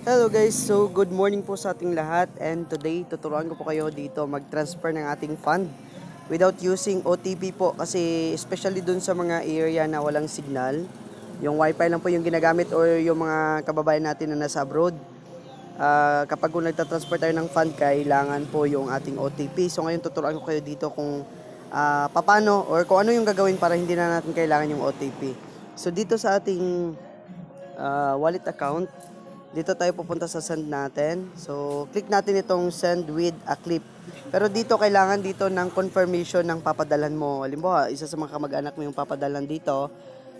Hello guys, so good morning po sa ating lahat, and today tuturuan ko po kayo dito mag-transfer ng ating fund without using OTP po, kasi especially dun sa mga area na walang signal, yung wifi lang po yung ginagamit or yung mga kababayan natin na nasa abroad. Kapag kung nagtatransfer tayo ng fund, kailangan po yung ating OTP. So ngayon tuturuan ko kayo dito kung paano or kung ano yung gagawin para hindi na natin kailangan yung OTP. So dito sa ating wallet account, dito tayo pupunta sa send natin. So, click natin itong send with a clip. Pero dito, kailangan dito ng confirmation ng papadalan mo. Halimbawa, isa sa mga kamag-anak mo yung papadalan dito.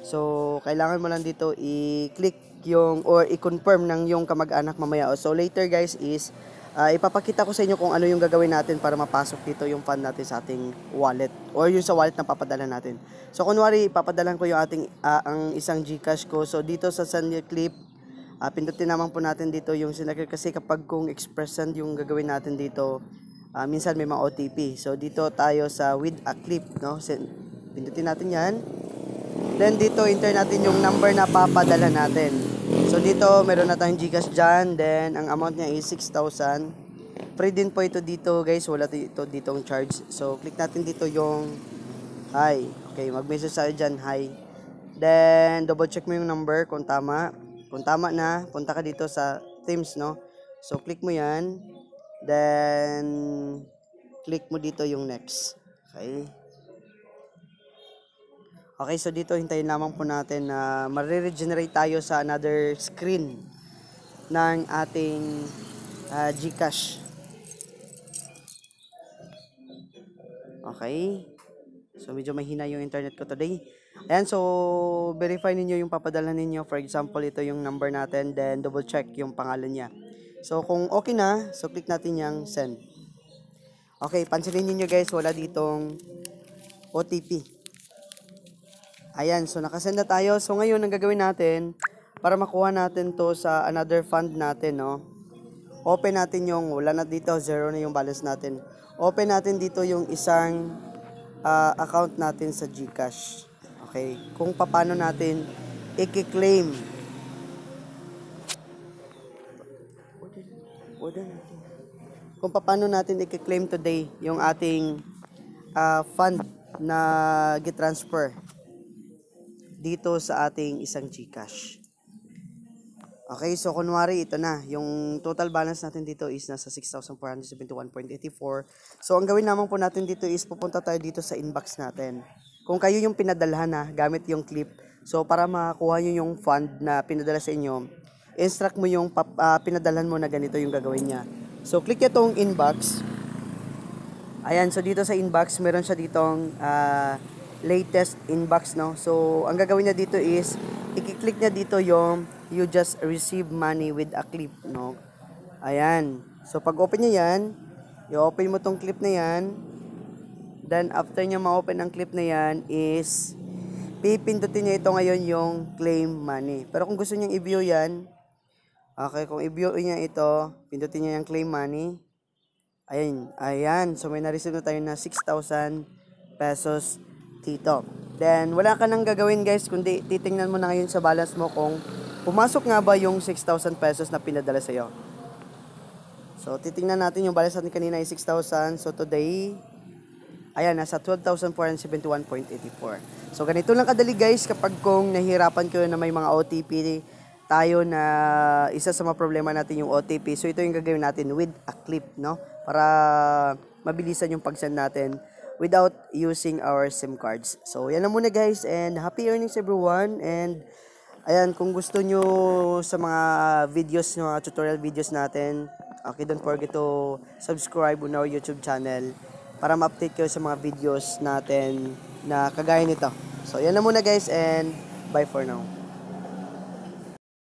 So, kailangan mo lang dito i-click yung or i-confirm ng yung kamag-anak mamaya. So, later guys is ipapakita ko sa inyo kung ano yung gagawin natin para mapasok dito yung fund natin sa ating wallet or yung sa wallet na papadalan natin. So, kunwari, papadalan ko yung ating ang isang GCash ko. So, dito sa send with clip, pindutin naman po natin dito yung sinagir, kasi kapag kung express send yung gagawin natin dito, minsan may mga OTP. So dito tayo sa with a clip, no? Pindutin natin yan. Then dito enter natin yung number na papadala natin. So dito meron na tayong GCash dyan. Then ang amount niya is 6,000. Free din po ito dito guys, wala ito ditong charge. So click natin dito yung hi. Okay, mag-message tayo dyan, hi. Then double check mo yung number kung tama. Kung tama na, punta ka dito sa Teams, no? So, click mo yan. Then, click mo dito yung next. Okay? Okay, so dito hintayin lamang po natin na ma-regenerate tayo sa another screen ng ating GCash. Okay? So, medyo mahina yung internet ko today. Ayan, so verify ninyo yung papadala ninyo. For example, ito yung number natin, then double check yung pangalan niya. So kung okay na, so click natin yung send. Okay, pansinin niyo guys, wala ditong OTP. Ayan, so nakasend na tayo. So ngayon, ang gagawin natin, para makuha natin to sa another fund natin, no? Open natin yung, wala na dito, zero na yung balance natin. Open natin dito yung isang account natin sa GCash. Okay, kung paano natin i-claim. Kung paano natin i-claim today yung ating fund na gi-transfer dito sa ating isang GCash. Okay, so kunwari ito na, yung total balance natin dito is nasa 6,471.84. So ang gawin naman po natin dito is pupunta tayo dito sa inbox natin. Kung kayo yung pinadalhan na gamit yung clip, so para makakuha nyo yung fund na pinadala sa inyo, instruct mo yung pinadalhan mo na ganito yung gagawin niya. So click itong inbox. Ayan, so dito sa inbox, meron siya ditong latest inbox, no? So ang gagawin niya dito is, i-click niya dito yung you just receive money with a clip, no? Ayan. So pag open niya yan, i-open mo tong clip na yan. Then, after niya ma-open ang clip na yan is, pipindutin niya ito ngayon yung claim money. Pero kung gusto niyang i-view yan, okay, kung i-view niya ito, pindutin niya yung claim money. Ayan, ayan. So, may na-receive na tayo na 6,000 pesos dito. Then, wala ka nang gagawin guys, kundi titingnan mo na ngayon sa balance mo kung pumasok nga ba yung 6,000 pesos na pinadala sa'yo. So, titingnan natin yung balance natin kanina ay 6,000. So, today, ayan, nasa 12,471.84. So, ganito lang kadali guys kapag kung nahihirapan kayo na may mga OTP tayo na isa sa mga problema natin yung OTP. So, ito yung gagawin natin with a clip, no? Para mabilisan yung pag-send natin without using our SIM cards. So, yan lang muna guys, and happy earnings everyone. And, ayan, kung gusto nyo sa mga videos, mga tutorial videos natin, okay, don't forget to subscribe on our YouTube channel para ma-update kayo sa mga videos natin na kagaya nito. So, yan na muna guys, and bye for now.